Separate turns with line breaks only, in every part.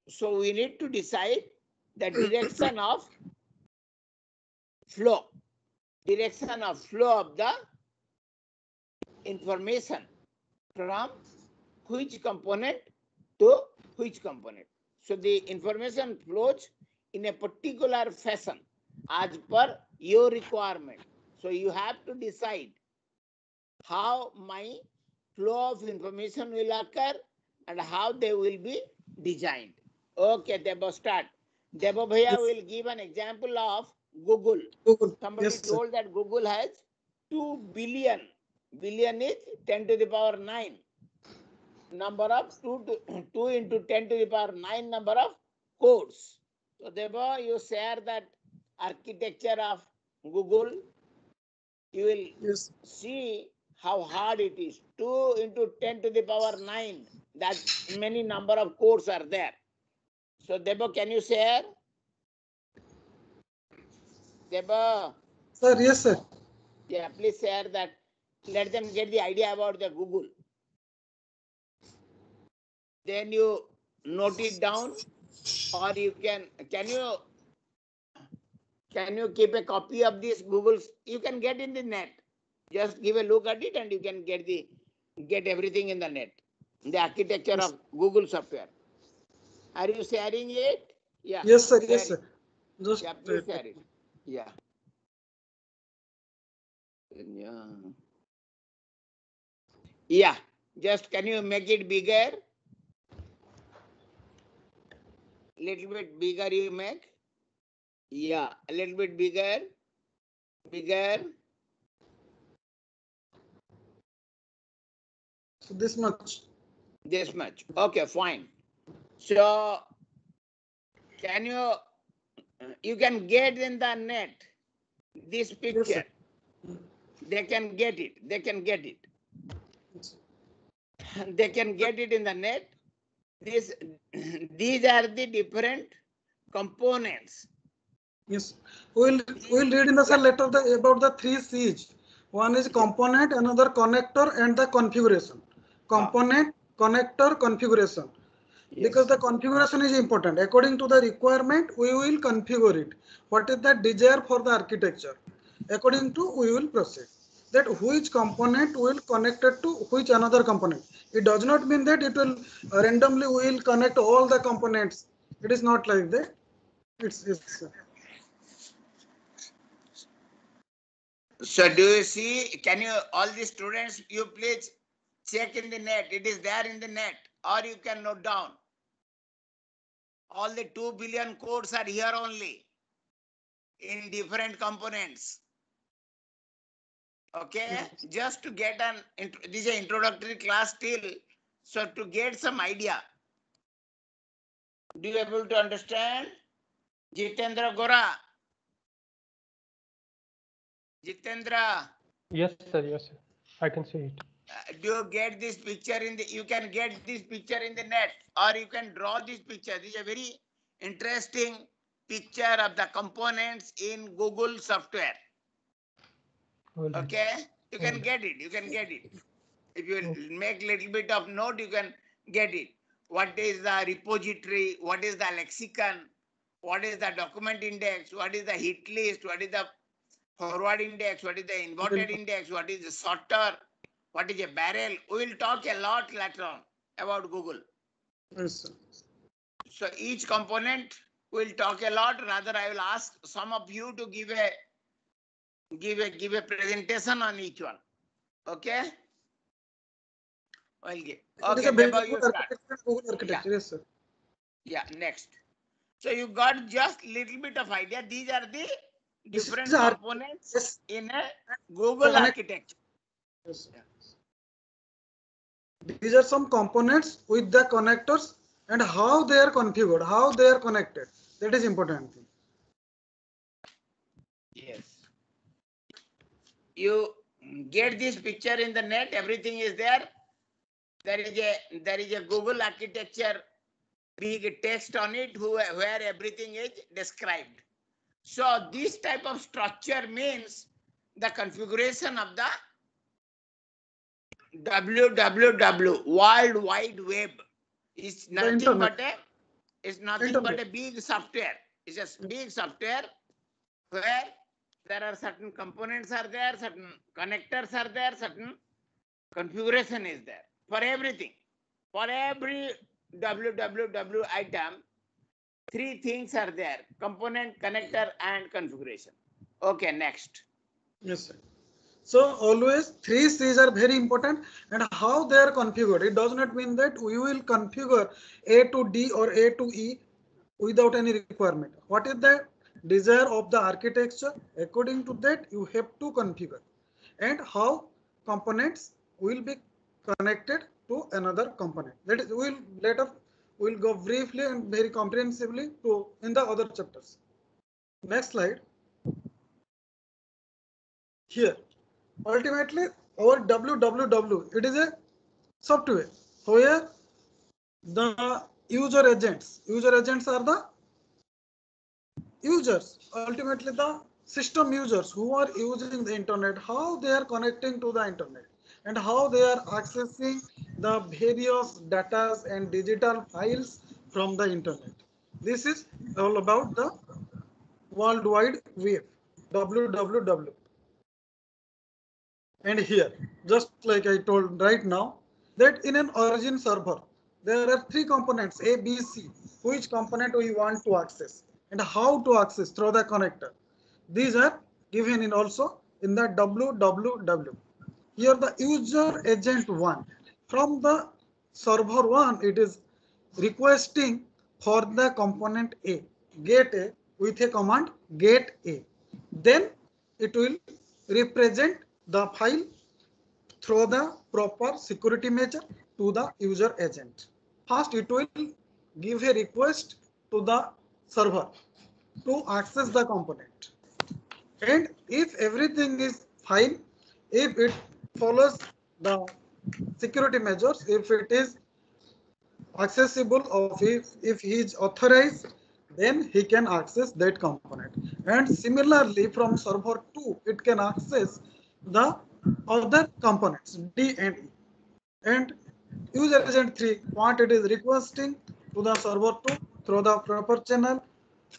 So we need to decide the direction of flow. Direction of flow of the information from which component to which component. So the information flows in a particular fashion as per your requirement. So you have to decide how my flow of information will occur and how they will be designed. Okay, Debo, start. Debo Bhaiya
Yes.
will give an example of Google.
Google.
Somebody
Yes, sir.
told that Google has 2 billion. Billion is 10 to the power 9. Number of 2 into 10 to the power 9 number of codes. So Debo, you share that architecture of Google. You will
Yes.
see how hard it is. 2 into 10 to the power 9. That many number of codes are there. So Debo, can you share? Debo.
Sir, yes, sir.
Yeah, please share that. Let them get the idea about the Google. Then you note it down, or you can you keep a copy of this Google? You can get in the net. Just give a look at it and you can get everything in the net. The architecture
Yes.
of Google software. Are you sharing it? Yeah.
Yes, sir.
share
Yes,
it.
sir. Just
Yeah, please share it. Yeah. Yeah. Yeah. Just can you make it bigger? Little bit bigger you make? Yeah, a little bit bigger. Bigger.
so this much.
This much. Okay, fine. So can you can get in the net this
Yes,
picture.
sir.
They can get it. They can get it.
Yes.
They can get it in the net. These are the different components.
Yes. We'll read in the
Yeah.
sir later about the 3 C's. One is
Yeah.
component, another connector, and the configuration. Component, connector, configuration. Because
Yes.
the configuration is important. According to the requirement, we will configure it. What is the desire for the architecture? According to, we will proceed. That which component will connect it to which another component. It does not mean that it will randomly will connect all the components. It is not like that. It's
So do you see? Can you all the students? You please check in the net. It is there in the net, or you can note down. All the 2 billion codes are here only in different components. Okay, just to get this is an introductory class still. So to get some idea, do you able to understand? Jitendra Gora. Jitendra,
Yes, sir. Yes, sir. I can see it.
do you get this picture in the? You can get this picture in the net, or you can draw this picture. This is a very interesting picture of the components in Google software.
All right.
Okay, you
All
can
right.
get it. You can get it. If you
Okay.
make little bit of note, you can get it. What is the repository? What is the lexicon? What is the document index? What is the hit list? What is the forward index? What is the inverted index? What is the sorter? What is a barrel? We will talk a lot later on about Google.
yes, sir.
So each component will talk a lot. Rather, I will ask some of you to give a presentation on each one. Okay? Okay.
It is
Okay,
a very
Deba,
good
you start.
architecture, Google architecture. Yes, sir.
Yeah, next. So you got just little bit of idea. These are the
This
different
is our
components
yes,
in a Google
connect.
architecture.
Yes,
Yeah.
these are some components with the connectors and how they are configured, how they are connected. That is important thing.
Yes. You get this picture in the net. Everything is there. There is a Google architecture, big text on it, where everything is described. So this type of structure means the configuration of the WWW, World Wide Web, is
The
nothing
internet.
but a is nothing but a big software. It's just big software where there are certain components are there, certain connectors are there, certain configuration is there for everything. For every www item, 3 things are there: component, connector, and configuration. Okay, next.
Yes, sir. So always 3 C's are very important, and how they are configured. It does not mean that we will configure A to D or A to E without any requirement. What is the desire of the architecture? According to that, you have to configure, and how components will be connected to another component. That is, we'll go briefly and very comprehensively to in the other chapters. Next slide. Here, ultimately, our www, it is a software where the user agents are the users, ultimately the system users who are using the internet, how they are connecting to the internet and how they are accessing the various data and digital files from the internet. This is all about the World Wide Web, www. And here, just like I told right now, that in an origin server, there are 3 components A, B, C, which component we want to access and how to access through the connector. These are given in also in the www. Here the user agent 1. From the server 1, it is requesting for the component A, get A with a command get A. Then it will represent the file through the proper security measure to the user agent. First, it will give a request to the server to access the component. And if everything is fine, if it follows the security measures, if it is accessible, or if he is authorized, then he can access that component. And similarly, from server 2, it can access the other components D and E. And user agent 3, what it is requesting to the server 2 through the proper channel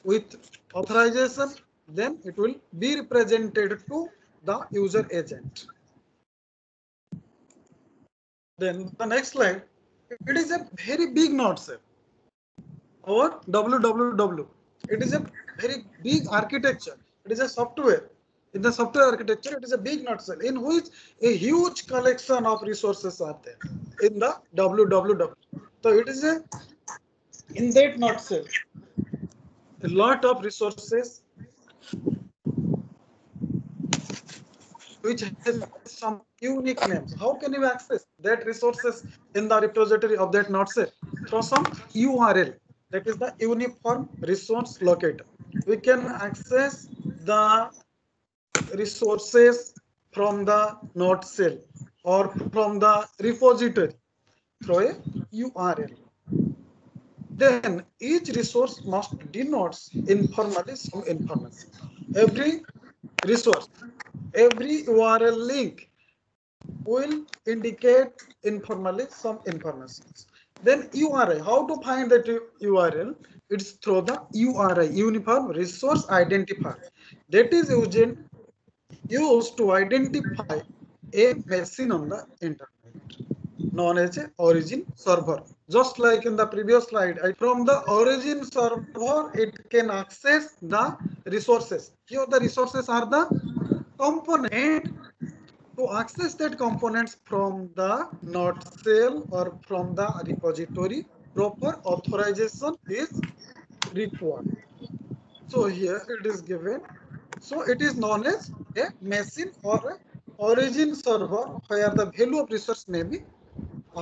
with authorization, then it will be represented to the user agent. Then the next slide, it is a very big node cell. Our www, it is a very big architecture. It is a software. In the software architecture, it is a big node cell in which a huge collection of resources are there in the www. So it is a, in that node cell, a lot of resources which has some unique names. How can you access that resources in the repository of that node cell? Through some URL, that is the uniform resource locator. We can access the resources from the node cell or from the repository through a URL. Then each resource must denotes informally some information. Every resource, every URL link will indicate informally some information. Then URI, how to find that URL? It's through the URI, Uniform Resource Identifier. That is used to identify a machine on the internet, known as a origin server. Just like in the previous slide, from the origin server, it can access the resources. Here the resources are the component. To access that components from the node cell or from the repository, proper authorization is required. So here it is given. So it is known as a machine or a origin server where the value of resource may be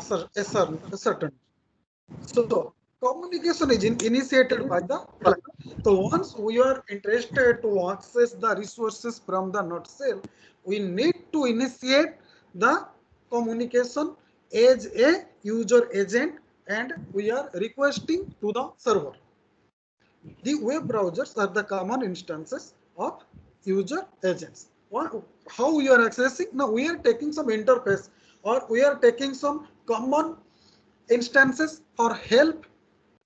certain. So communication is initiated by the client. So once we are interested to access the resources from the node cell, we need to initiate the communication as a user agent, and we are requesting to the server. The web browsers are the common instances of user agents. How we are accessing? Now we are taking some interface, or we are taking some common instances for help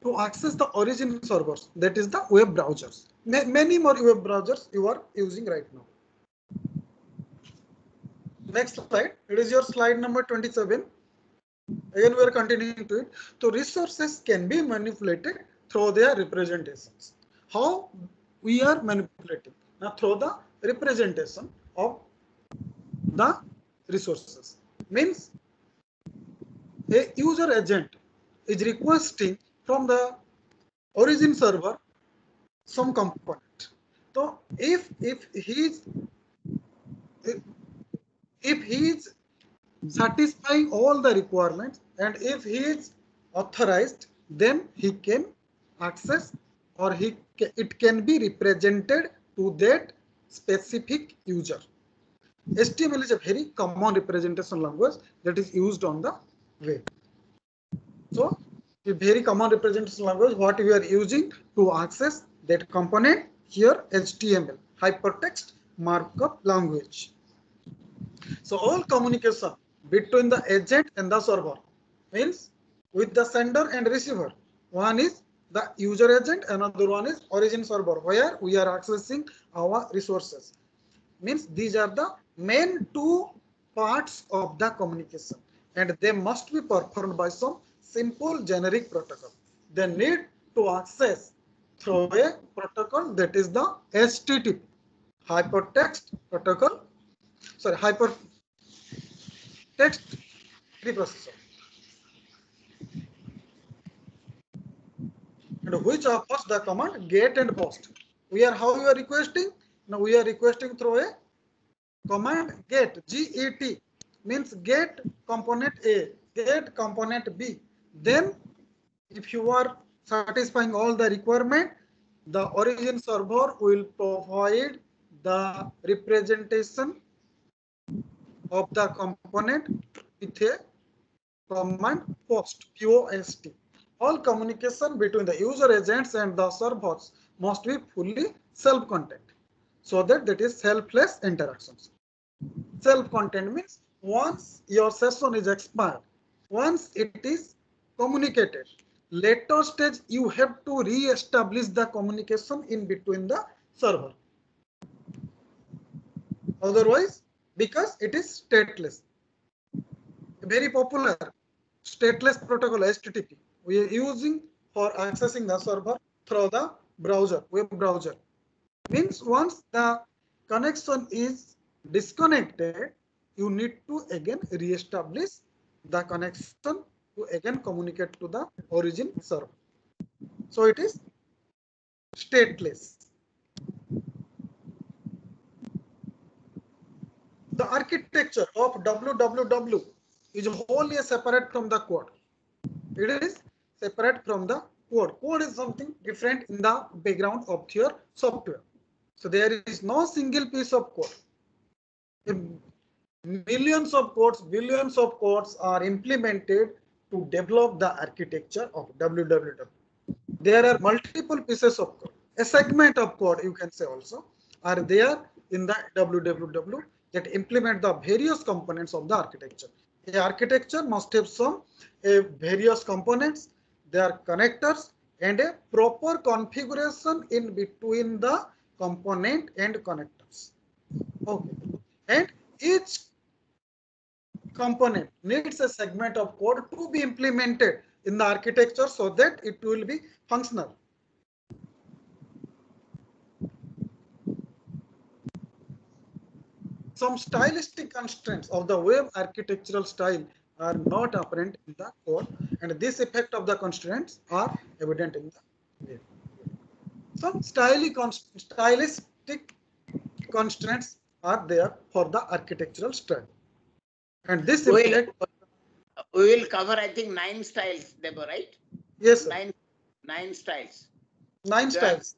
to access the origin servers, that is the web browsers. Many more web browsers you are using right now. Next slide, it is your slide number 27. Again, we are continuing to it. So resources can be manipulated through their representations. How we are manipulating? Now through the representation of the resources. Means a user agent is requesting from the origin server some component. So if he is satisfying all the requirements and if he is authorized, then he can access or it can be represented to that specific user. HTML is a very common representation language that is used on the web. So the very common representation language what we are using to access that component here, HTML, hypertext markup language. So all communication between the agent and the server means with the sender and receiver. One is the user agent, another one is origin server where we are accessing our resources. Means these are the main two parts of the communication and they must be performed by some simple generic protocol. They need to access through a protocol that is the HTTP, hypertext protocol, sorry, hypertext preprocessor. And which offers the command get and post. How we are requesting? Now we are requesting through a command get, GET, means get component A, get component B. Then if you are satisfying all the requirement, the origin server will provide the representation of the component with a command post, POST. All communication between the user agents and the servers must be fully self-contained so that is selfless interactions. Self-contained means once your session is expired, once it is communicated, later stage you have to re-establish the communication in between the server. Otherwise, because it is stateless. Very popular stateless protocol HTTP we are using for accessing the server through the browser, web browser. Means once the connection is disconnected, you need to again re-establish the connection to again communicate to the origin server. So it is stateless. The architecture of www is wholly separate from the code. It is separate from the code. Code is something different in the background of your software. So there is no single piece of code. Millions of codes, billions of codes are implemented to develop the architecture of www. There are multiple pieces of code. A segment of code, you can say also, are there in the www that implement the various components of the architecture. The architecture must have some various components, their connectors, and a proper configuration in between the component and connectors. Okay, and each component needs a segment of code to be implemented in the architecture so that it will be functional. Some stylistic constraints of the web architectural style are not apparent in the code, and this effect of the constraints are evident in the web. Some stylistic constraints are there for the architectural style, and this effect
we will cover, I think, 9 styles, Debo, right?
Yes, sir.
9 styles.
9 styles.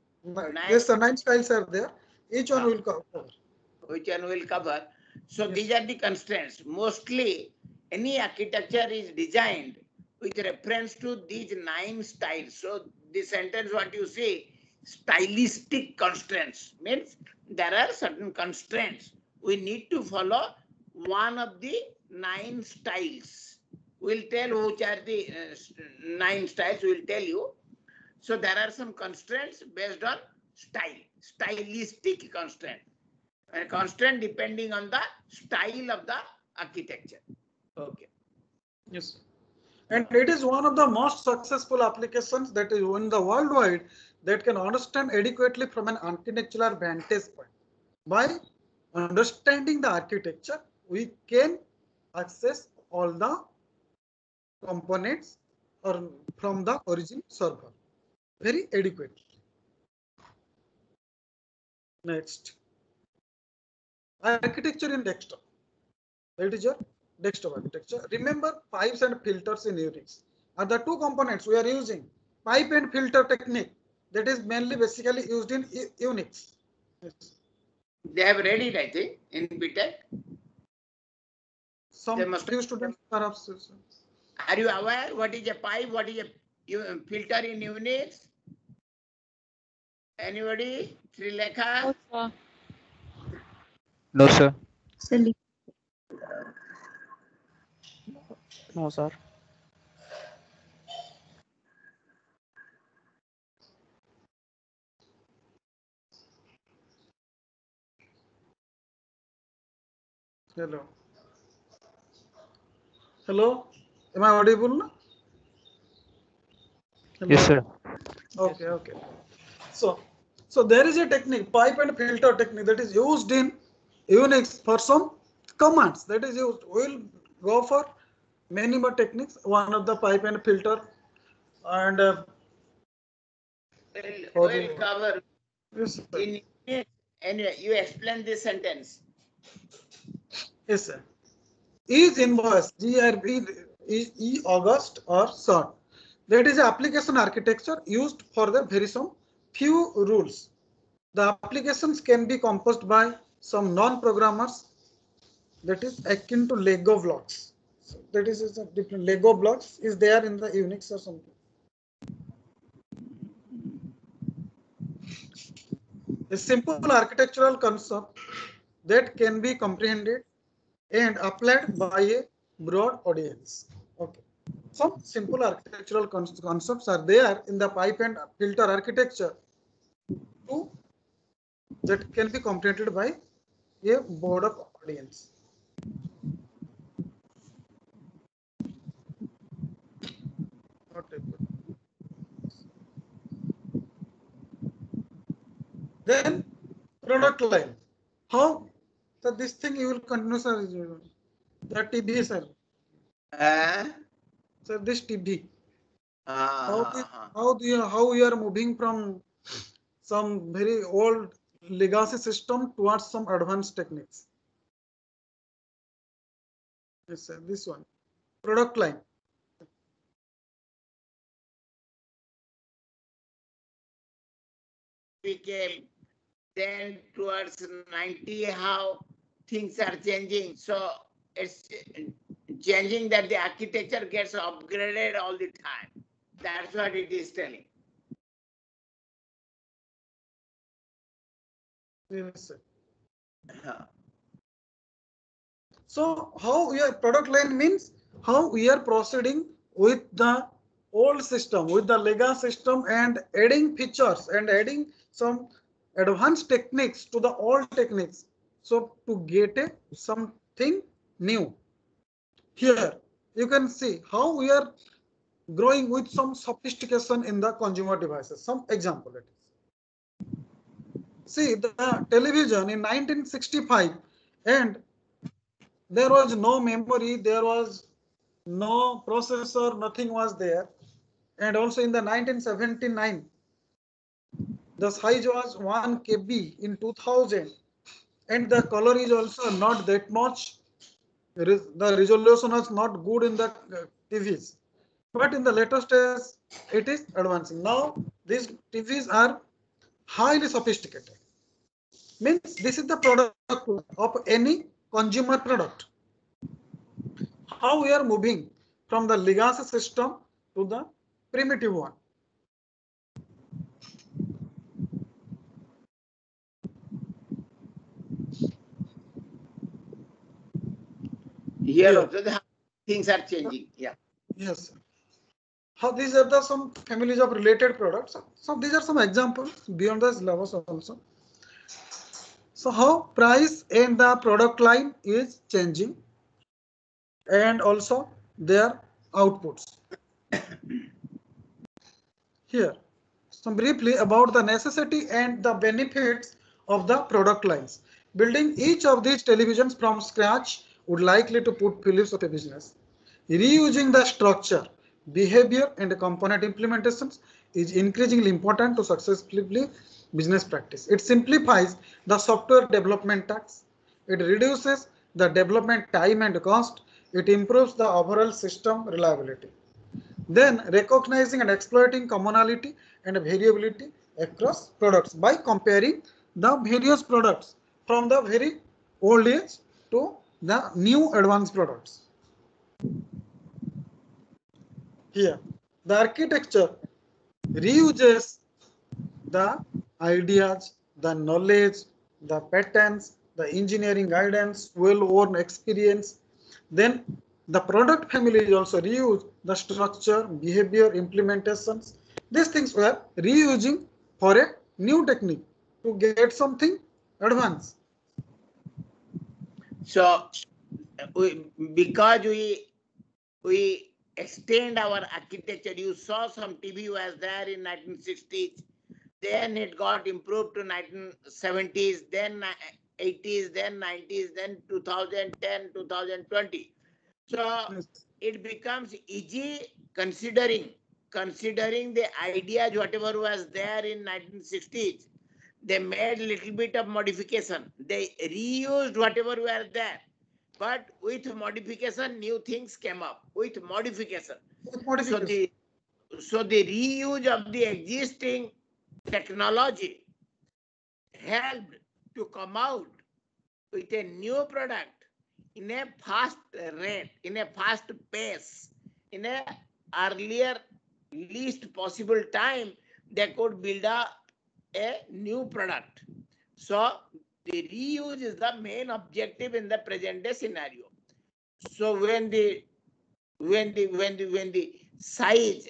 Yes, sir. 9 styles are there. Each one will cover.
Which one will cover. So yes, these are the constraints. Mostly, any architecture is designed with reference to these 9 styles. So the sentence what you see, stylistic constraints, means there are certain constraints. We need to follow one of the 9 styles. We'll tell which are the 9 styles. We'll tell you. So there are some constraints based on stylistic constraint. A constraint depending on the style of the architecture. Okay.
Yes. And it is one of the most successful applications that is in the worldwide that can understand adequately from an architectural vantage point. By understanding the architecture, we can access all the components or from the origin server very adequately. Next, architecture in desktop. That is your desktop architecture. Remember, pipes and filters in Unix are the two components we are using. Pipe and filter technique that is mainly basically used in Unix. Yes.
They have read it, I think, in BTech.
Some few students perhaps.
Are you aware what is a pipe? What is a filter in Unix? Anybody? Srilekha?
No, sir.
No, sir.
Hello. Hello. Am I audible now? Hello?
Yes, sir.
Okay, okay. So there is a technique, pipe and filter technique, that is used in Unix for some commands. That is used. We'll go for many more techniques. One of the pipe and filter, and
We'll cover
yes, sir.
in Unix. Anyway, you explain this sentence.
Yes, sir. Is invoice GRB is E August or SOT. That is application architecture used for the very some few rules. The applications can be composed by some non-programmers, that is akin to Lego blocks. So that is a different Lego blocks is there in the Unix or something. A simple architectural concept that can be comprehended and applied by a broad audience. Okay. Some simple architectural concepts are there in the pipe and filter architecture too, that can be comprehended by a broad of audience. Then product line. How? So this thing you will continue, sir. The TB, sir. Sir, this TB. How you are moving from some very old legacy system towards some advanced techniques? Yes, sir. This one. Product line.
Became then towards 90, how things are changing. So it's changing that the architecture gets upgraded all the time. That's what it is telling.
Yes, sir. So how your product line means how we are proceeding with the old system, with the legacy system, and adding features and adding some advanced techniques to the old techniques. So to get something new. Here you can see how we are growing with some sophistication in the consumer devices. Some example it is. See the television in 1965, and there was no memory, there was no processor, nothing was there. And also in the 1979, the size was 1 KB in 2000, and the color is also not that much. The resolution was not good in the TVs. But in the later stage, it is advancing. Now, these TVs are highly sophisticated. Means this is the product of any consumer product. How we are moving from the legacy system to the primitive one.
Here also the things are changing. Yeah.
Yes. how these are the some families of related products. So these are some examples beyond the syllabus also. So how price and the product line is changing, and also their outputs. Here, some briefly about the necessity and the benefits of the product lines. Building each of these televisions from scratch would likely to put Philips out of business. Reusing the structure, behavior, and component implementations is increasingly important to successfully business practice. It simplifies the software development tasks. It reduces the development time and cost. It improves the overall system reliability. Then recognizing and exploiting commonality and variability across products by comparing the various products from the very old age to the new advanced products. Here, the architecture reuses the ideas, the knowledge, the patterns, the engineering guidance, well-worn experience. Then the product family is also reused, the structure, behavior, implementations. These things we are reusing for a new technique to get something advanced.
So because we extend our architecture, you saw some TV was there in 1960s, then it got improved to 1970s, then 80s, then 90s, then 2010, 2020. So it becomes easy considering the ideas whatever was there in 1960s. They made little bit of modification. They reused whatever were there. But with modification, new things came up. With modification. So the reuse of the existing technology helped to come out with a new product in a fast rate, in a fast pace, in a earlier least possible time. They could build a new product. So the reuse is the main objective in the present day scenario. So when the size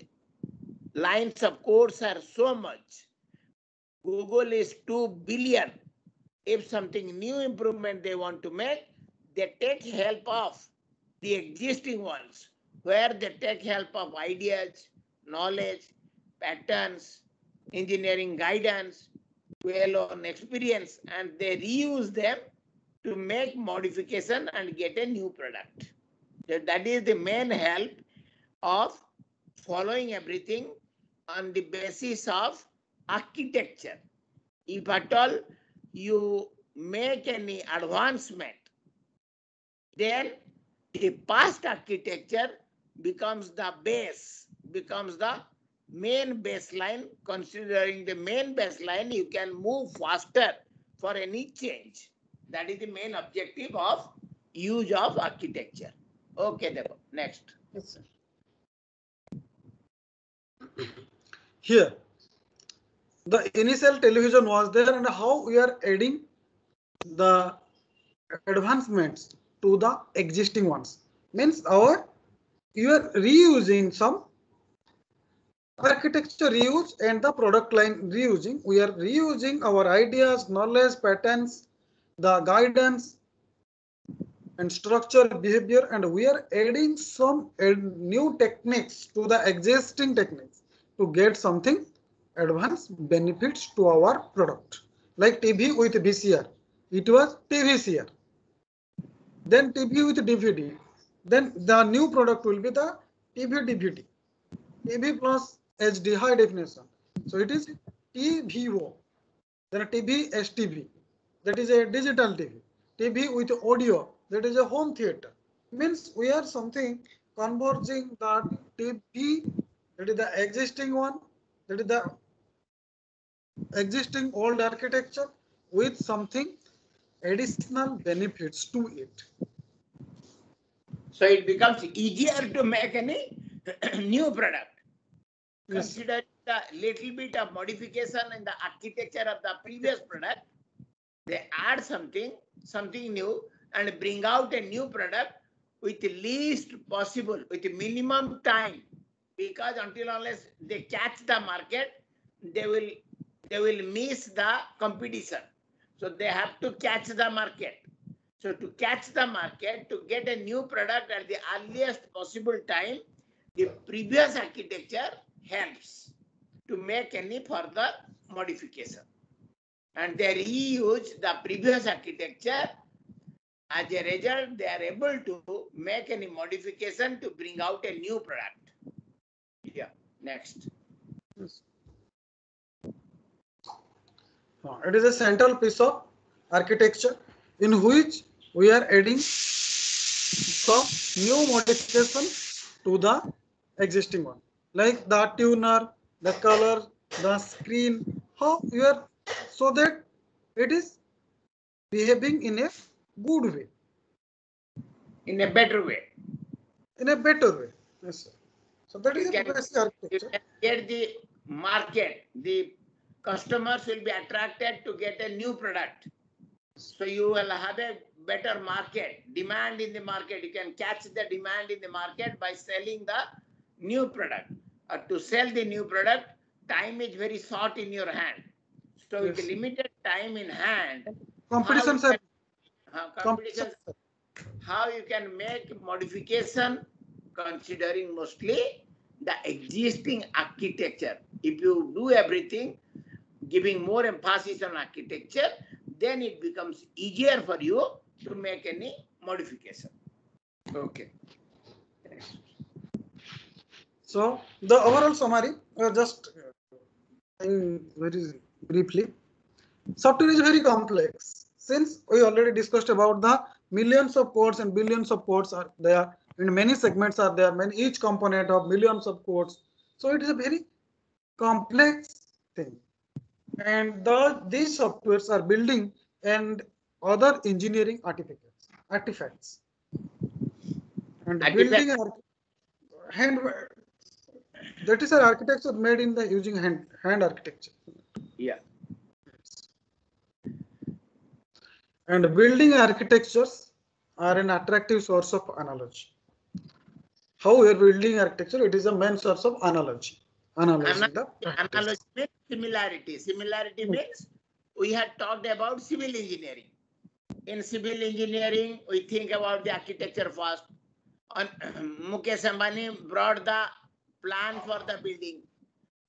lines of codes are so much, Google is 2 billion. If something new improvement they want to make, they take help of the existing ones, where they take help of ideas, knowledge, patterns, engineering guidance, well-known experience, and they reuse them to make modification and get a new product. That is the main help of following everything on the basis of architecture. If at all you make any advancement, then the past architecture becomes the base, becomes the main baseline. Considering the main baseline, you can move faster for any change. That is the main objective of use of architecture. Okay, Debo. Next.
Yes, sir. Here, the initial television was there, and how we are adding the advancements to the existing ones. Means you are reusing some architecture reuse and the product line reusing. We are reusing our ideas, knowledge, patterns, the guidance and structure, behavior, and we are adding some new techniques to the existing techniques to get something advanced benefits to our product. Like TV with VCR, it was TVCR. Then TV with DVD. Then the new product will be the TV DVD. TV plus HD high definition. So it is TVO. Then TV STV. That is a digital TV. TV with audio. That is a home theater. Means we are something converging that TV, that is the existing one, that is the existing old architecture with something additional benefits to it.
So it becomes easier to make any new product.
Yes.
Consider the little bit of modification in the architecture of the previous product. They add something new, and bring out a new product with the least possible, with the minimum time because until unless they catch the market, they will miss the competition. So they have to catch the market. So to catch the market, to get a new product at the earliest possible time, the previous architecture helps to make any further modification. And they reuse the previous architecture. As a result, they are able to make any modification to bring out a new product. Yeah, next.
Yes. It is a central piece of architecture in which we are adding some new modification to the existing one, like the tuner, the color, the screen, how you are, so that it is behaving in a good way,
In a better way.
in a better way. Yes, sir. So that is
You
a
can,
basic
you
architecture.
can get the market, the customers will be attracted to get a new product. So you will have a better market, demand in the market. You can catch the demand in the market by selling the new product. To sell the new product, time is very short in your hand. So with
Yes.
the limited time in hand,
Competitions are
competitions, how you can make modification considering mostly the existing architecture. If you do everything giving more emphasis on architecture, then it becomes easier for you to make any modification. Okay.
So the overall summary, just very briefly, software is very complex. Since we already discussed about the millions of codes and billions of codes are there, and many segments are there, each component of millions of codes. So it is a very complex thing. And these softwares are building and other engineering artifacts. And building hand, that is an architecture made in the using hand architecture.
Yeah.
And building architectures are an attractive source of analogy. How we are building architecture, it is a main source of analogy. Analyzing the
analogy means similarity. Similarity means we had talked about civil engineering. In civil engineering, we think about the architecture first. Mukesh Ambani brought the plan for the building,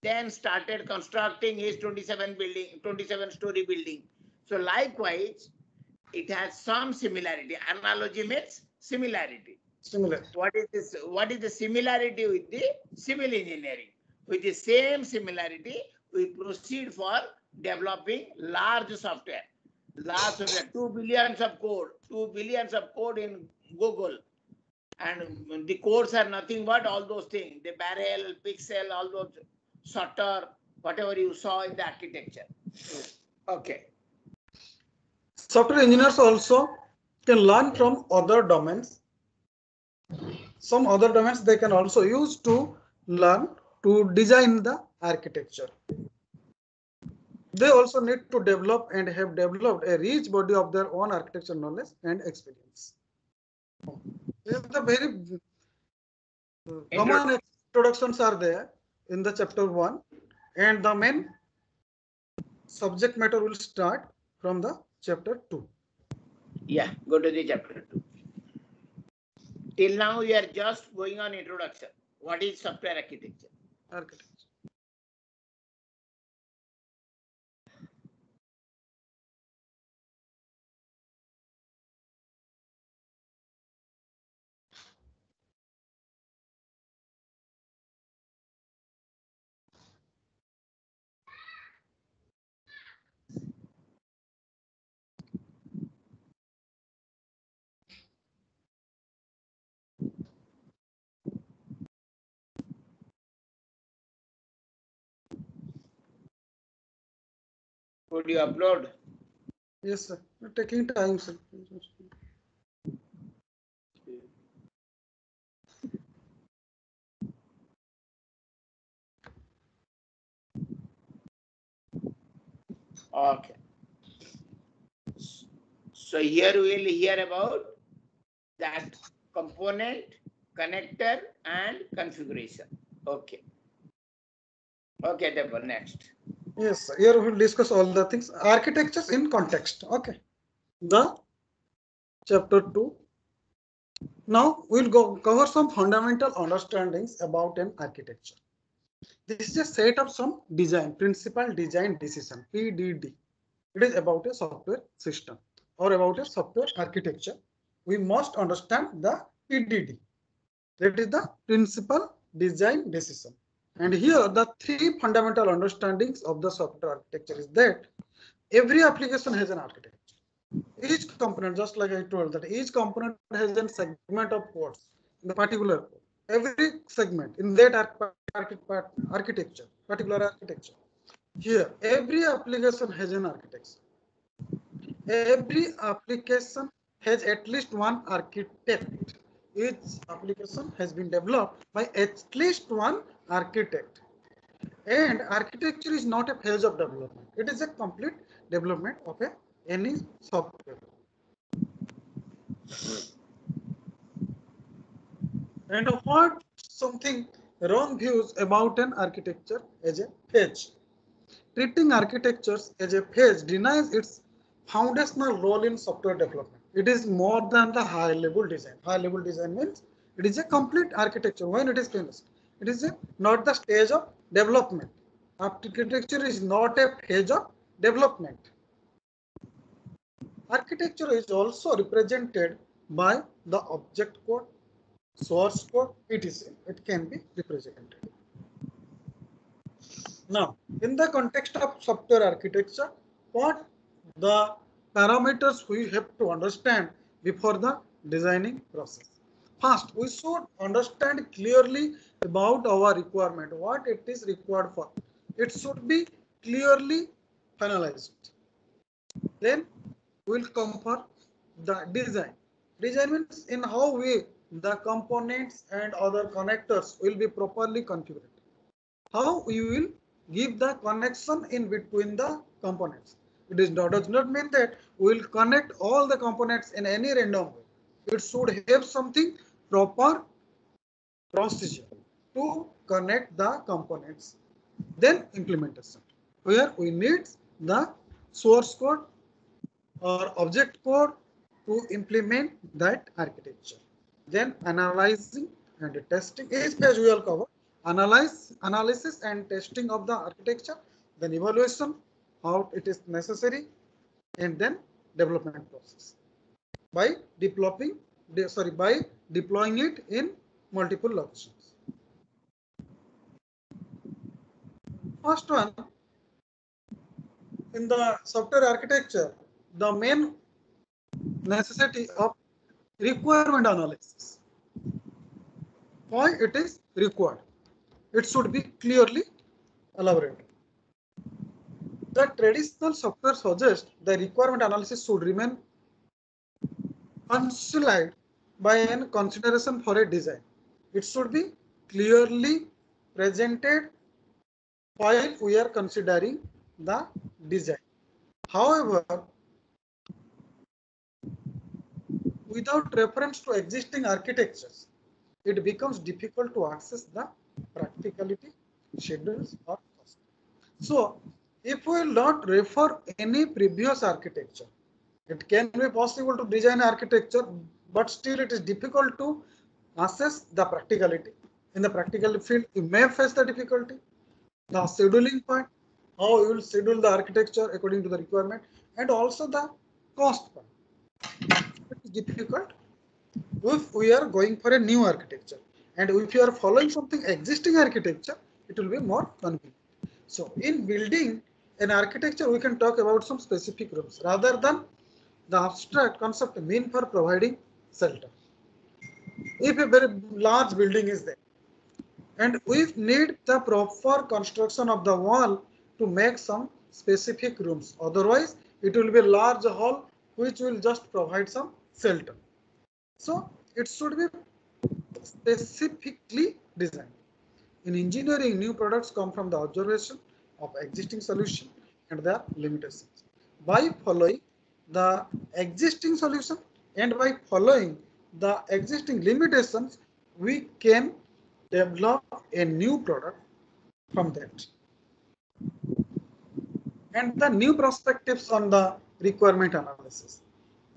then started constructing his 27-story building. So likewise, it has some similarity. Analogy means similarity.
Similar.
What is this? What is the similarity with the civil engineering? With the same similarity, we proceed for developing large software. Large software, 2 billions of code in Google. And the codes are nothing but all those things. The barrel, pixel, all those shutter, whatever you saw in the architecture. Okay.
Software engineers also can learn from other domains. Some other domains they can also use to learn to design the architecture. They also need to develop and have developed a rich body of their own architecture knowledge and experience. The very common introductions are there in the chapter 1, and the main subject matter will start from the chapter 2.
Yeah, go to the chapter 2. Till now, we are just going on introduction. What is software architecture? Would you upload?
Yes, sir. We're taking time, sir.
Okay. So here we will hear about that component, connector, and configuration. Okay. Okay, Debbar, next.
Yes, sir. Here we will discuss all the things. Architectures in context. Okay. The chapter 2. Now we'll go cover some fundamental understandings about an architecture. This is a set of some design, principal design decision, PDD. It is about a software system or about a software architecture. We must understand the PDD. That is the principal design decision. And here the three fundamental understandings of the software architecture is that every application has an architecture. Each component, just like I told, that each component has a segment of codes in the particular code. Every segment in that architecture, particular architecture. Here, every application has an architecture. Every application has at least one architect. Each application has been developed by at least one architect. And architecture is not a phase of development. It is a complete development of any software. And what something wrong views about an architecture as a phase. Treating architectures as a phase denies its foundational role in software development. It is more than the high level design. High level design means it is a complete architecture when it is finished. It is not the stage of development. Architecture is not a phase of development. Architecture is also represented by the object code, source code, etc. It can be represented. Now, in the context of software architecture, what the parameters we have to understand before the designing process? First, we should understand clearly about our requirement, what it is required for. It should be clearly finalized. Then we'll come for the design. Design means in how way the components and other connectors will be properly configured. How we will give the connection in between the components. Does not mean that we will connect all the components in any random way. It should have something proper procedure to connect the components. Then implementation, where we need the source code or object code to implement that architecture. Then analyzing and testing is as we will cover. Analysis and testing of the architecture, then evaluation, how it is necessary, and then development process. By deploying it in multiple locations. First one, in the software architecture, the main necessity of requirement analysis. Why it is required? It should be clearly elaborated. The traditional software suggests the requirement analysis should remain concealed by an consideration for a design. It should be clearly presented while we are considering the design. However, without reference to existing architectures, it becomes difficult to access the practicality, schedules, or cost. So, if we will not refer any previous architecture, it can be possible to design architecture, but still it is difficult to assess the practicality. In the practical field, you may face the difficulty. The scheduling part, how you will schedule the architecture according to the requirement, and also the cost part. It is difficult if we are going for a new architecture, and if you are following something existing architecture, it will be more convenient. So in building an architecture, we can talk about some specific rules rather than the abstract concept mean for providing shelter. If a very large building is there and we need the proper construction of the wall to make some specific rooms, otherwise it will be a large hall which will just provide some shelter. So it should be specifically designed. In engineering, new products come from the observation of existing solution and their limitations. By following the existing solution and by following the existing limitations, we can develop a new product from that. And the new perspectives on the requirement analysis.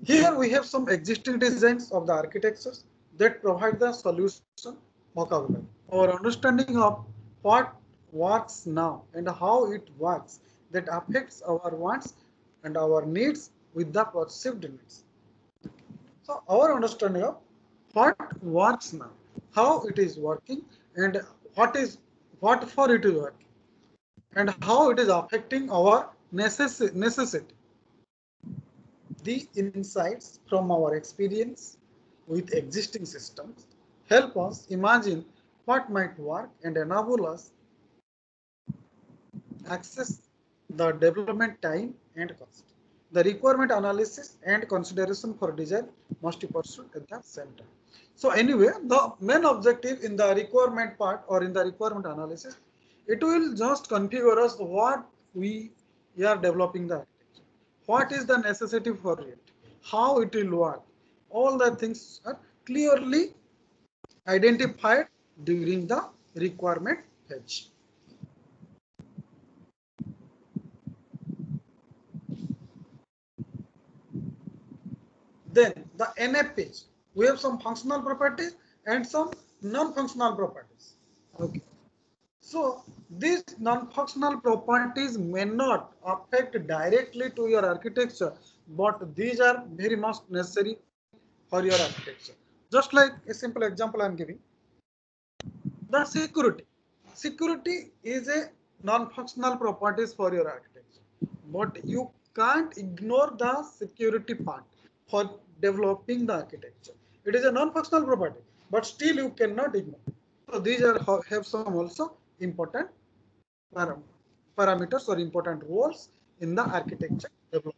Here we have some existing designs of the architectures that provide the solution vocabulary. Our understanding of what works now and how it works that affects our wants and our needs with the perceived needs. So our understanding of what works now, how it is working, and what for it is working, and how it is affecting our necessity. The insights from our experience with existing systems help us imagine what might work and enable us access the development time and cost. The requirement analysis and consideration for design must be pursued at the same time. So anyway, the main objective in the requirement part or in the requirement analysis, it will just configure us what we are developing the architecture. What is the necessity for it? How it will work? All the things are clearly identified during the requirement phase. Then the NF page, we have some functional properties and some non-functional properties. Okay. So these non-functional properties may not affect directly to your architecture, but these are very much necessary for your architecture. Just like a simple example I am giving, the security. Security is a non-functional properties for your architecture, but you can't ignore the security part for developing the architecture. It is a non-functional property, but still you cannot ignore. So these are have some also important parameters or important roles in the architecture development.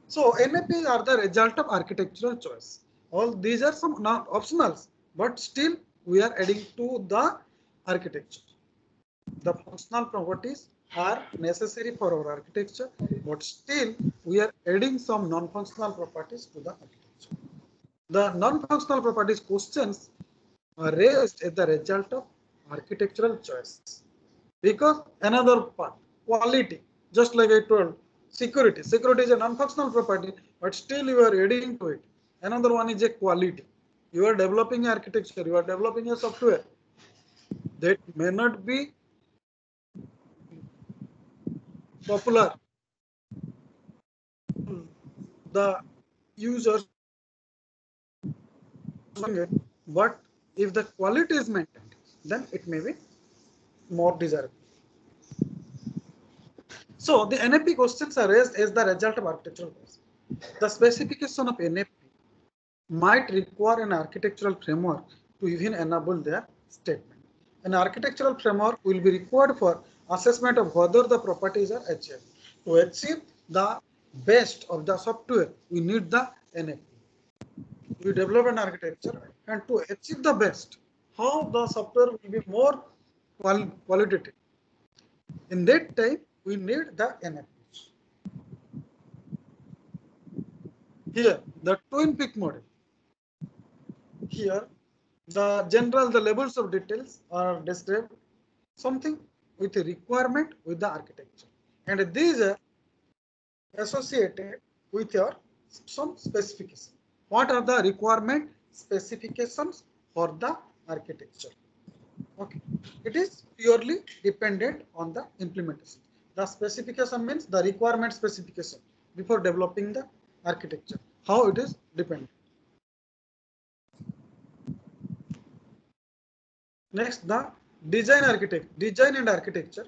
So NFPs are the result of architectural choice. All these are some not optionals, but still we are adding to the architecture. The functional properties are necessary for our architecture, but still we are adding some non-functional properties to the architecture. The non-functional properties questions are raised as the result of architectural choice. Because another part, quality, just like I told, security. Security is a non-functional property, but still you are adding to it. Another one is a quality. You are developing architecture, you are developing a software that may not be popular. The users, but if the quality is maintained, then it may be more desirable. So the NFP questions are raised as the result of architectural process. The specification of NFP might require an architectural framework to even enable their statement. An architectural framework will be required for assessment of whether the properties are achieved. To achieve the best of the software, we need the NFP. We develop an architecture, and to achieve the best, how the software will be more qualitative. In that time, we need the NFP. Here, the twin peak model. Here, the levels of details are described something with a requirement with the architecture, and these are associated with your some specification. What are the requirement specifications for the architecture? Okay, it is purely dependent on the implementation. The specification means the requirement specification before developing the architecture. How it is dependent. Next, the design and architecture.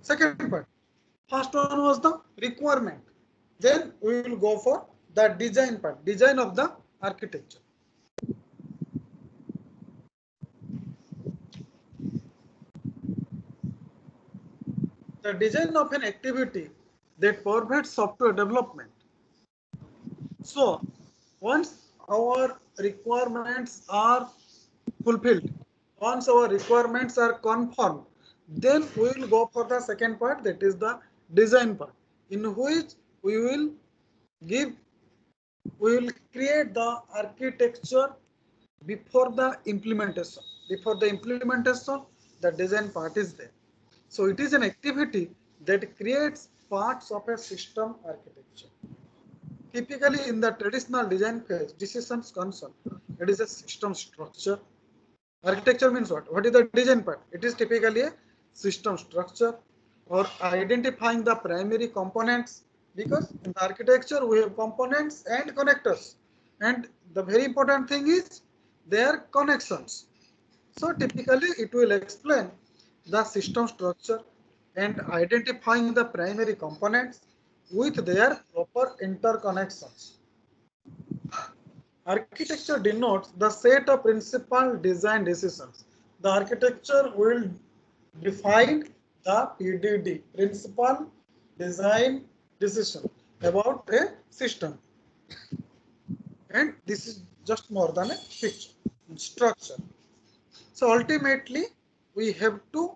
Second part. First one was the requirement. Then we will go for the design part, design of the architecture. The design of an activity that pervades software development. So, once our requirements are fulfilled, once our requirements are confirmed, then we will go for the second part, that is the design part, in which we will create the architecture before the implementation. Before the implementation, the design part is there. So it is an activity that creates parts of a system architecture. Typically in the traditional design phase, decisions concern, it is a system structure. Architecture means what? What is the design part? It is typically a system structure or identifying the primary components, because in the architecture we have components and connectors, and the very important thing is their connections. So typically it will explain the system structure and identifying the primary components with their proper interconnections. Architecture denotes the set of principal design decisions. The architecture will define the PDD, principal design decision, about a system. And this is just more than a picture, structure. So ultimately, we have to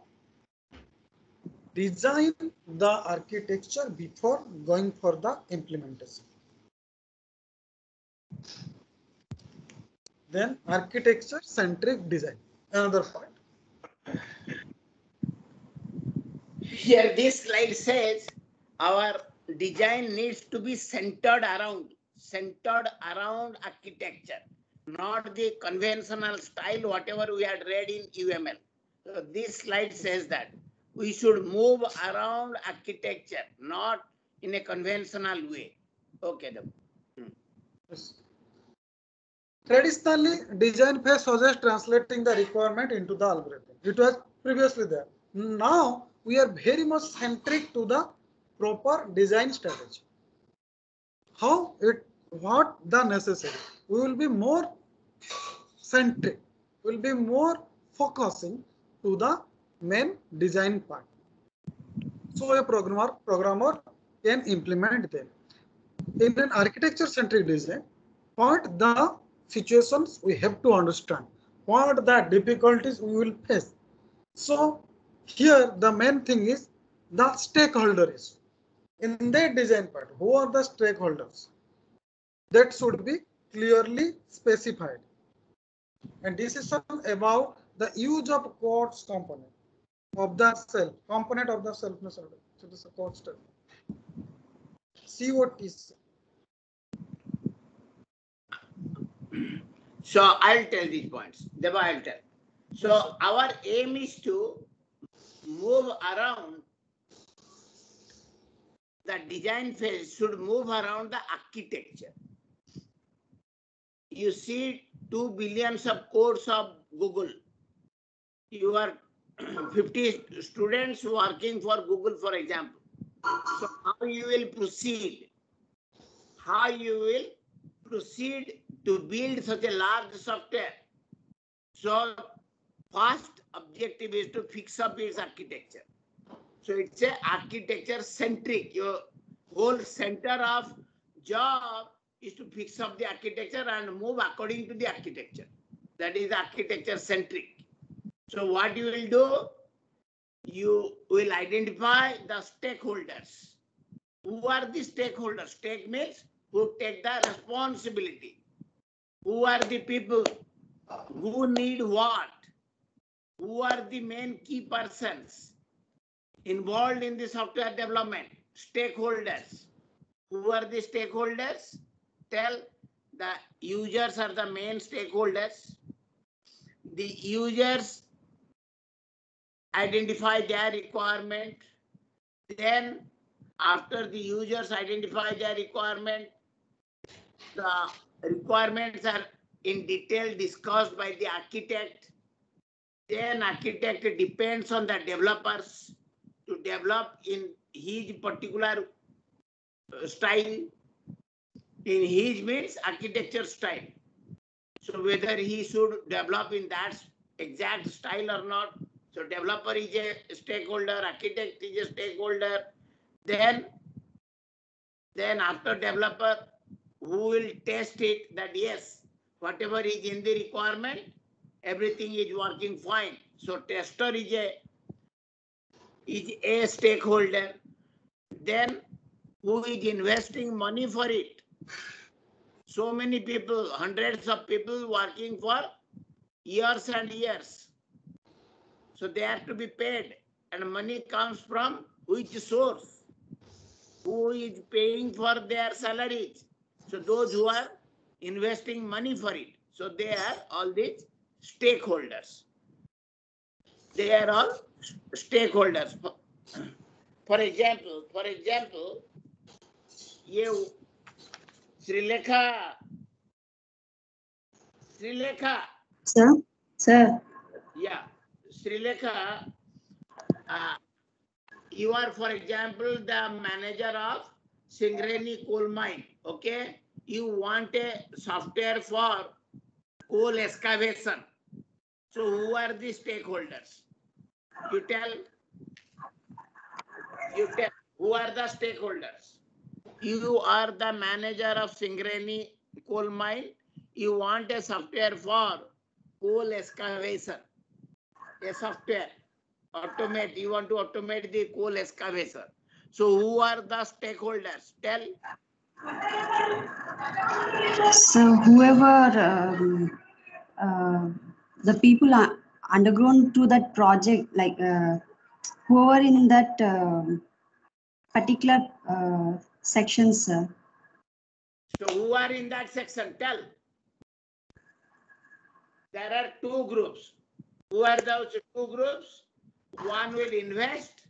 design the architecture before going for the implementation. Then architecture centric design, another point.
Here this slide says our design needs to be centered around architecture, not the conventional style whatever we had read in UML. So this slide says that we should move around architecture, not in a conventional way. Okay,
Yes. Traditionally, design phase suggests translating the requirement into the algorithm. It was previously there. Now we are very much centric to the proper design strategy. How it, what the necessary. We will be more centric. We will be more focusing to the main design part. So a programmer can implement them. In an architecture centric design, what the situations we have to understand, what the difficulties we will face. So here the main thing is the stakeholders. In that design part, who are the stakeholders? That should be clearly specified. And decision about the use of codes component of the self, component of the self method. So this is a code step. COTC.
So I'll tell these points. Deva, I'll tell. So our aim is to move around the design phase, should move around the architecture. You see 2 billions of codes of Google. You are 50 students working for Google, for example. So how you will proceed? How you will proceed to build such a large software? So first objective is to fix up its architecture. So it's a architecture centric. Your whole center of job is to fix up the architecture and move according to the architecture. That is architecture centric. So what you will do? You will identify the stakeholders. Who are the stakeholders? Stake means who take the responsibility. Who are the people who need what? Who are the main key persons involved in the software development? Stakeholders. Who are the stakeholders? Tell the users are the main stakeholders. The users identify their requirement. Then after the users identify their requirement, the requirements are in detail discussed by the architect. Then architect depends on the developers to develop in his particular style. In his means architecture style. So whether he should develop in that exact style or not. So developer is a stakeholder, architect is a stakeholder. Then after developer, who will test it that yes, whatever is in the requirement, everything is working fine. So tester is a stakeholder. Then who is investing money for it? So many people, hundreds of people working for years and years. So they have to be paid, and money comes from which source? Who is paying for their salaries? So those who are investing money for it. So they are all these stakeholders. They are all stakeholders. For example, ये Srilekha.
Sir, sir,
Yeah, Srilekha, you are, for example, the manager of Singareni coal mine. Okay, you want a software for coal excavation. So who are the stakeholders? You tell. Who are the stakeholders? You are the manager of Singareni coal mine. You want a software for coal excavation. A software. Automate. You want to automate the coal excavation. So who are the stakeholders? Tell.
so whoever the people are underground to that project, like whoever in that particular section, sir.
So who are in that section? Tell. There are two groups. Who are those two groups? One will invest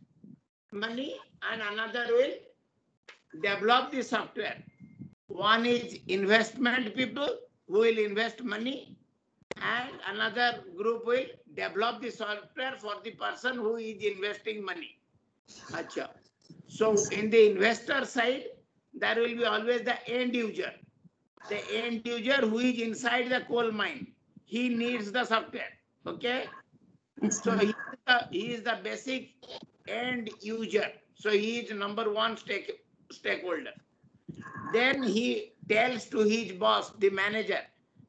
money and another will develop the software. One is investment people who will invest money, and another group will develop the software for the person who is investing money. Achha. So in the investor side, there will be always the end user. The end user who is inside the coal mine. He needs the software. Okay?
Yes,
So
sir.
he is the basic end user. So he is number one stakeholder. Then he tells to his boss, the manager,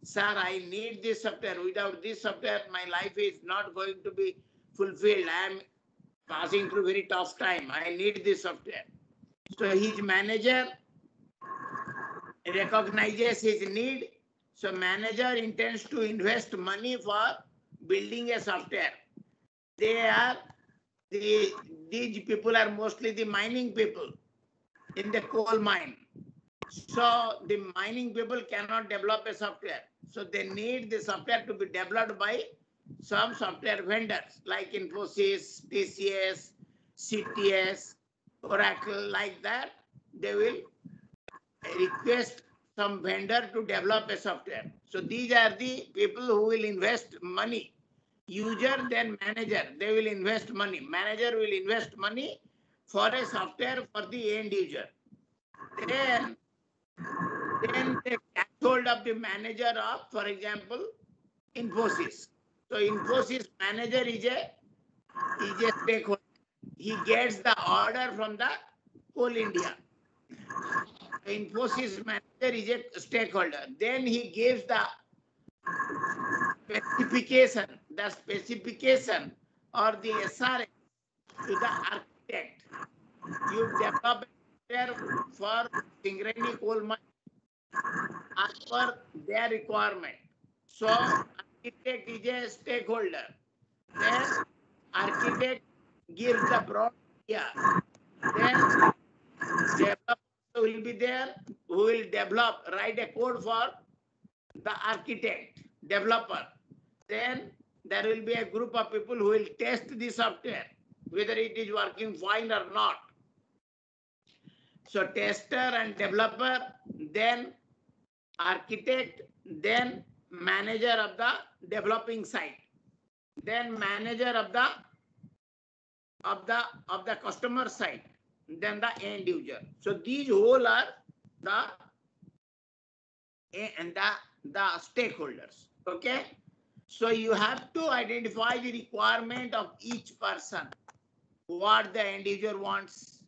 sir, I need this software. Without this software, my life is not going to be fulfilled. I am passing through very tough time. I need this software. So his manager recognizes his need. So manager intends to invest money for building a software. These people are mostly the mining people in the coal mine. So the mining people cannot develop a software. So they need the software to be developed by some software vendors like Infosys, TCS, CTS, Oracle, like that. They will request some vendor to develop a software. So these are the people who will invest money. User, then manager. They will invest money. Manager will invest money for a software for the end user. Then they catch hold of the manager of, for example, Infosys. So Infosys manager is a stakeholder. He gets the order from the Coal India. Infosys manager is a stakeholder. Then he gives the specification or the SRA to the architect. You develop a software for Singareni coal mine as per their requirement. So architect is a stakeholder. Then architect gives the broad idea. Then developer will be there who will write a code for the architect, developer. Then there will be a group of people who will test the software, whether it is working fine or not. So tester and developer, then architect, then manager of the developing side, then manager of the customer side, then the end user. So these all are the stakeholders. Okay. So you have to identify the requirement of each person, what the end user wants,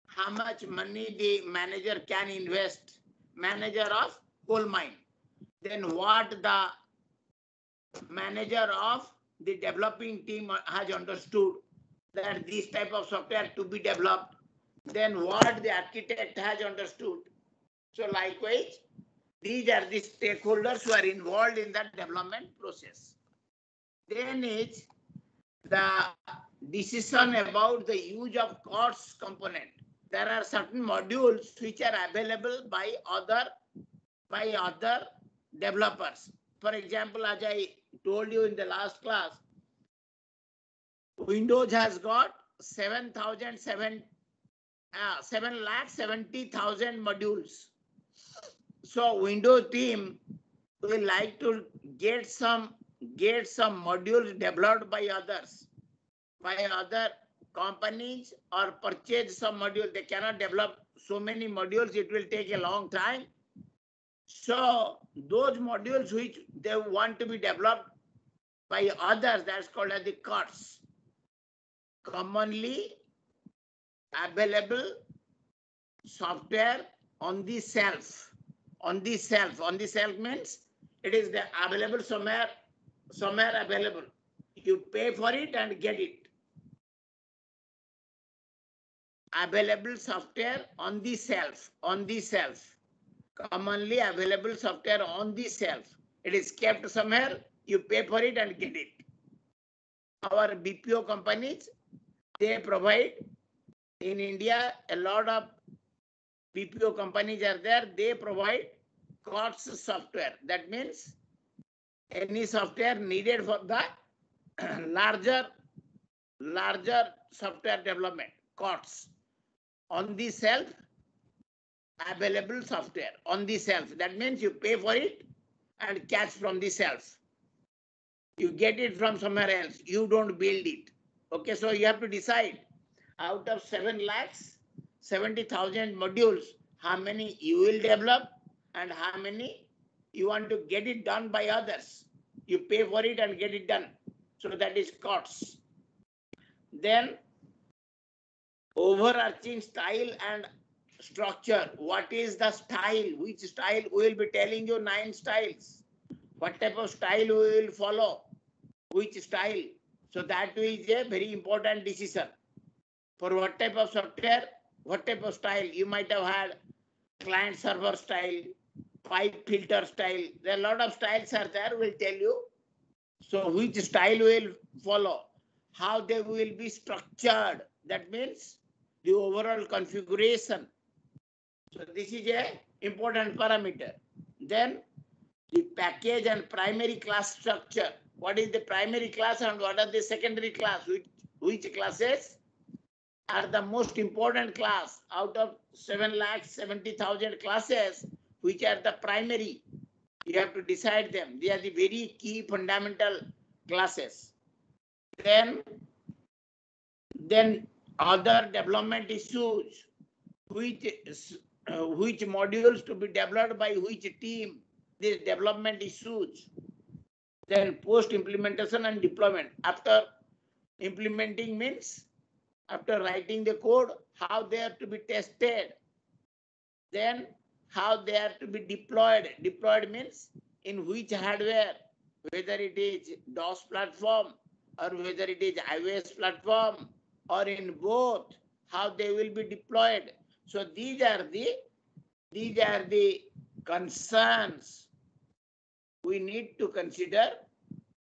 how much money the manager can invest, manager of coal mine, then what the manager of the developing team has understood that this type of software to be developed, then what the architect has understood. So likewise, These are the stakeholders who are involved in that development process. Then is the decision about the use of COTS component. There are certain modules which are available by other developers. For example, as I told you in the last class, Windows has got 7,70,000 modules. So Windows team will like to get some modules developed by others, by other companies, or purchase some modules. They cannot develop so many modules, it will take a long time. So those modules which they want to be developed by others, that's called as the COTS, commonly available software on the shelf. On the shelf means it is available somewhere available. You pay for it and get it. Available software on the shelf. Commonly available software on the shelf. It is kept somewhere, you pay for it and get it. Our BPO companies, they provide, in India, a lot of BPO companies are there, they provide COTS software. That means any software needed for the larger software development, COTS, on the shelf, available software on the shelf. That means you pay for it and catch from the shelf. You get it from somewhere else. You don't build it. Okay, so you have to decide out of 7,70,000 modules, how many you will develop and how many you want to get it done by others. You pay for it and get it done. So that is COTS. Then overarching style and structure. What is the style? Which style? We will be telling you 9 styles. What type of style we will follow? Which style? So that is a very important decision. For what type of software, what type of style? You might have had client server style, pipe filter style. There are a lot of styles are there, we'll tell you. So which style will follow? How they will be structured? That means the overall configuration. So this is a important parameter. Then the package and primary class structure. What is the primary class and what are the secondary class? Which classes are the most important class out of 7,70,000 classes? Which are the primary? You have to decide them. They are the very key fundamental classes. Then other development issues. Which modules to be developed by which team? These development issues. Then post implementation and deployment. After implementing means after writing the code, how they are to be tested. Then how they are to be deployed. Deployed means in which hardware, whether it is DOS platform or whether it is iOS platform or in both, how they will be deployed. So these are the concerns we need to consider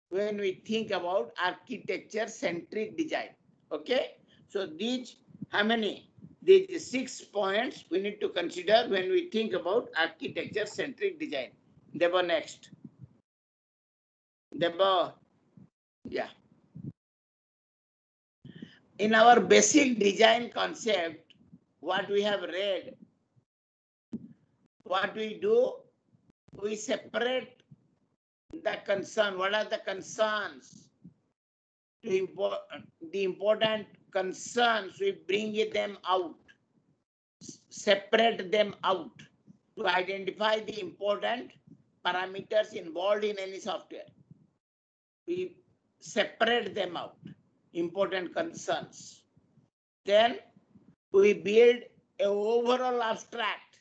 when we think about architecture centric design. Okay, so these, how many? These 6 points we need to consider when we think about architecture centric design. Deba, next. Deba, yeah. In our basic design concept, what we have read, what we do, we separate the concern. What are the concerns? The important concerns, we bring them out, separate them out to identify the important parameters involved in any software. We separate them out, important concerns. Then we build an overall abstract,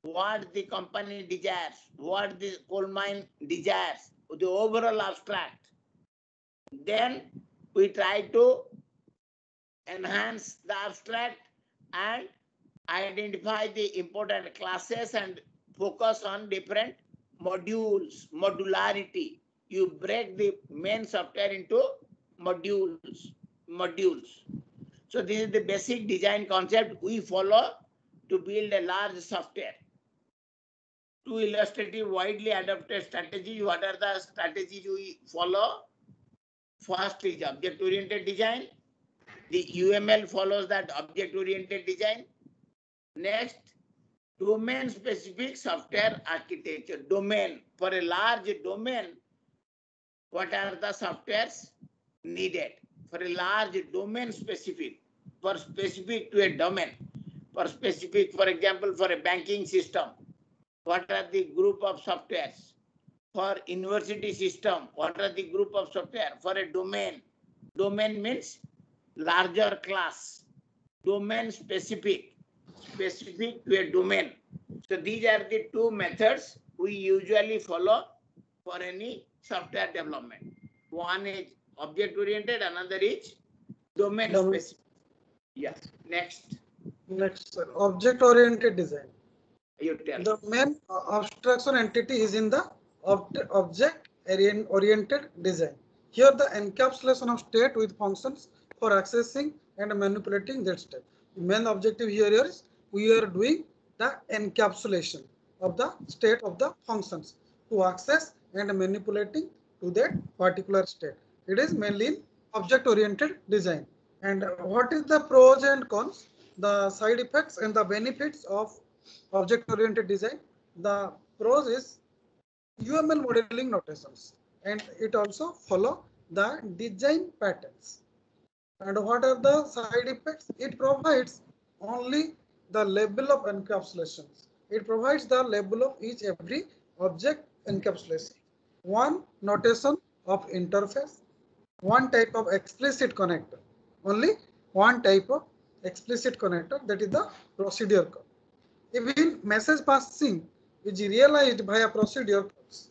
what the company desires, what the coal mine desires, the overall abstract. Then we try to enhance the abstract and identify the important classes and focus on different modules, modularity. You break the main software into modules. So this is the basic design concept we follow to build a large software. Two illustrative widely adopted strategies. What are the strategies we follow? First is object-oriented design. The UML follows that object-oriented design. Next, domain-specific software architecture. Domain. For a large domain, what are the softwares needed? For a large domain-specific, for specific to a domain, for specific, for example, for a banking system, what are the group of softwares? For university system, what are the group of software? For a domain, domain means larger class, domain specific to a domain. So these are the two methods we usually follow for any software development. One is object oriented, another is domain specific. Yes. Next.
Next, sir. Object oriented design.
You tell.
The main abstraction entity is in the object oriented design. Here the encapsulation of state with functions for accessing and manipulating that state. The main objective here is we are doing the encapsulation of the state of the functions to access and manipulating to that particular state. It is mainly in object oriented design. And what is the pros and cons, the side effects and the benefits of object oriented design? The pros is UML modeling notations, and it also follow the design patterns. And what are the side effects? It provides only the level of encapsulations. It provides the level of each every object encapsulation. One notation of interface, one type of explicit connector. Only one type of explicit connector, that is the procedure call. Even message passing is realized via procedure calls.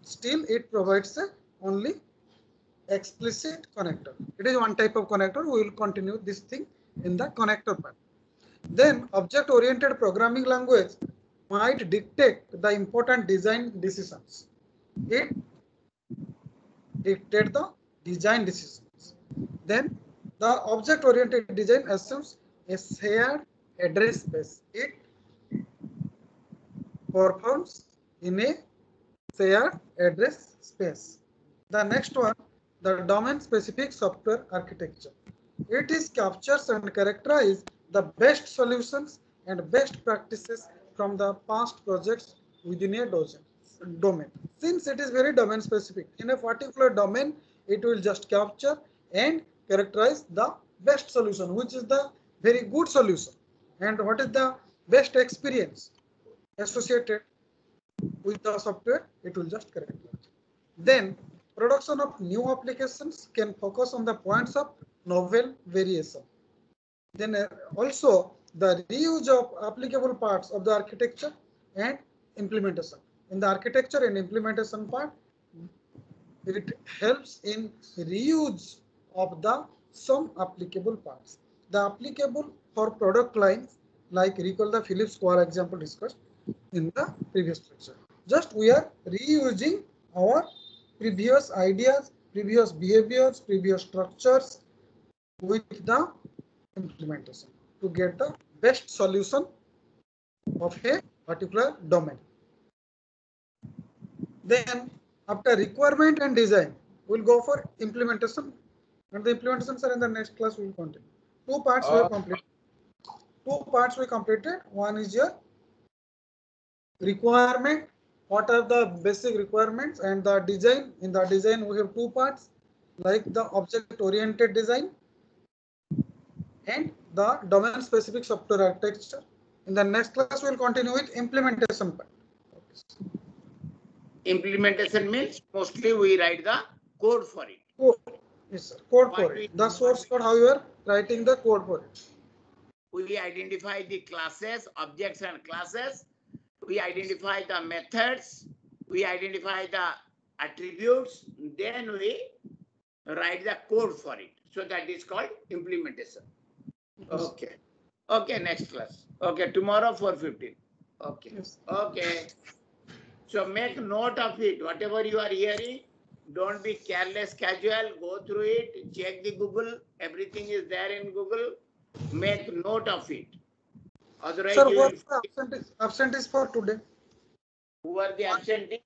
Still, it provides only explicit connector. It is one type of connector. We will continue this thing in the connector part. Then, object-oriented programming language might dictate the important design decisions. It dictates the design decisions. Then, the object-oriented design assumes a shared address space. It performs in a shared address space. The next one, the domain-specific software architecture. It is captures and characterizes the best solutions and best practices from the past projects within a domain. Since it is very domain-specific, in a particular domain, it will just capture and characterize the best solution, which is the very good solution, and what is the best experience associated with the software, it will just characterize. Then production of new applications can focus on the points of novel variation. Then also the reuse of applicable parts of the architecture and implementation. In the architecture and implementation part, it helps in reuse of the some applicable parts. The applicable for product lines, like recall the Philips Coil example discussed in the previous lecture. Just we are reusing our previous ideas, previous behaviors, previous structures with the implementation to get the best solution of a particular domain. Then after requirement and design, we'll go for implementation, and the implementations are in the next class. We will continue. Two parts we have completed. One is your requirement. What are the basic requirements, and the design. In the design, we have two parts, like the object-oriented design and the domain-specific software architecture. In the next class, we will continue with implementation part.
Implementation means mostly we write the code for it.
Code. Yes, sir. Code for it. The source code, how you are writing the code for it.
We identify the classes, objects and classes. We identify the methods. We identify the attributes. Then we write the code for it. So that is called implementation. Okay. Okay, next class. Okay, tomorrow 4:15. Okay.
Yes.
Okay. So make note of it. Whatever you are hearing, don't be careless, casual. Go through it. Check the Google. Everything is there in Google. Make note of it. Otherwise,
Sir,
you
who are
will.
the absentees for today?
Who are the absentees?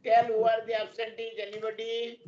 Tell who are the absentees. Anybody?